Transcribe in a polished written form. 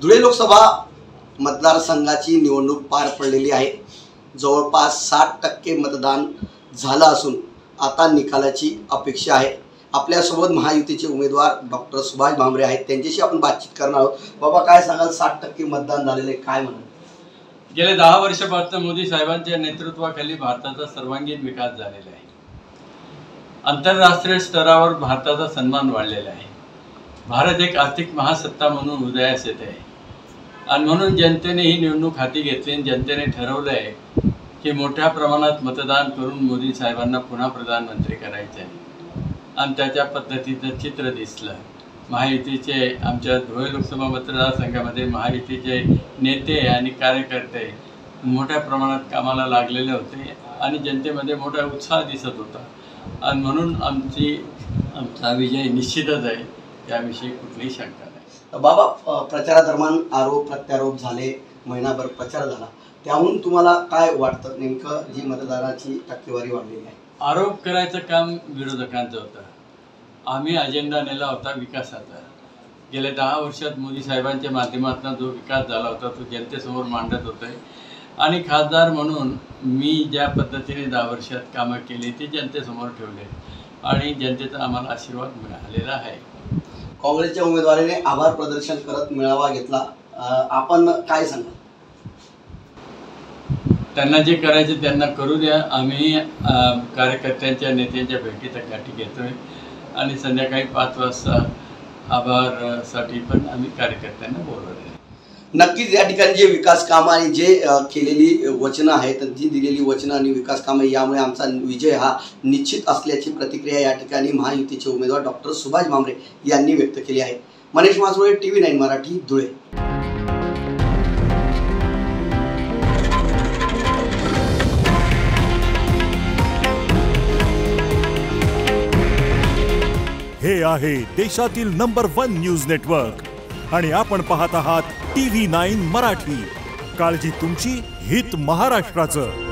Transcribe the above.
धुळे लोकसभा मतदारसंघाची निवडणूक पार पडलेली आहे। जवळपास 60% मतदान झालं असून आता निकालाची अपेक्षा आहे। आपल्यासोबत महायुतीचे उमेदवार डॉक्टर सुभाष भामरे आहेत, त्यांच्याशी आपण बातचीत करणार आहोत। बाबा, काय सांगाल, 60% मतदान झालेले, काय म्हणाल? गेले 10 वर्षापासून मोदी साहेबांच्या नेतृत्वाखाली भारताचा सर्वांगीण विकास झालेला आहे। आंतरराष्ट्रीय स्तरावर भारताचा सन्मान वाढलेला आहे। भारत एक आर्थिक महासत्ता म्हणून उदयास येत आहे आणि म्हणून जनतेने ही निवडणूक हाती घेतली आणि जनतेने ठरवलं आहे की मोठ्या प्रमाणात मतदान करून मोदी साहेबांना पुन्हा प्रधानमंत्री करायचे आहे आणि त्याच्या पद्धतीचं चित्र दिसलं। महायुतीचे आमच्या धुळे लोकसभा मतदारसंघामध्ये महायुतीचे नेते आणि कार्यकर्ते मोठ्या प्रमाणात कामाला लागलेले होते आणि जनतेमध्ये मोठा उत्साह दिसत होता आणि म्हणून आमचा विजय निश्चितच आहे, त्याविषयी कुठलीही शंका नाही। बाबा, प्रचारादरम्यान आरोप प्रत्यारोप झाले, महिनाभर प्रचार झाला, त्याहून तुम्हाला काय वाटतं? नेमकं जी मतदाराची टक्केवारी वाढलेली आहे, आरोप करायचं काम विरोधकांचं होतं। आम्ही अजेंडा नेला होता विकासाचा। गेल्या 10 वर्षात मोदी साहेबांच्या माध्यमातून जो विकास झाला होता तो जनतेसमोर मांडत होते आणि खासदार म्हणून मी ज्या पद्धतीने 10 वर्षात कामं केली ती जनतेसमोर ठेवले आणि जनतेचा आम्हाला आशीर्वाद मिळालेला आहे। काँग्रेसच्या उमेदवाराने आभार प्रदर्शन करत मेळावा घेतला, आपण काय सांगाल? त्यांना जे करायचे त्यांना करू द्या। आम्ही कार्यकर्त्यांच्या नेत्यांच्या भेटीचा गाठी घेतोय आणि संध्याकाळी 5 वाजता आभारसाठी पण आम्ही कार्यकर्त्यांना बोलवले। नक्कीच या ठिकाणी जे विकास कामं आणि जे केलेली वचनं आहेत, जी दिलेली वचनं आणि विकास कामं, यामुळे आमचा विजय हा निश्चित असल्याची प्रतिक्रिया या ठिकाणी महायुतीचे उमेदवार डॉक्टर सुभाष भामरे यांनी व्यक्त केली आहे। मनीष मासुळे, TV9 मराठी, धुळे। हे आहे देशातील नंबर 1 न्यूज नेटवर्क आणि आपण पाहत आहात TV9 मराठी। काळजी तुमची, हित महाराष्ट्राचं।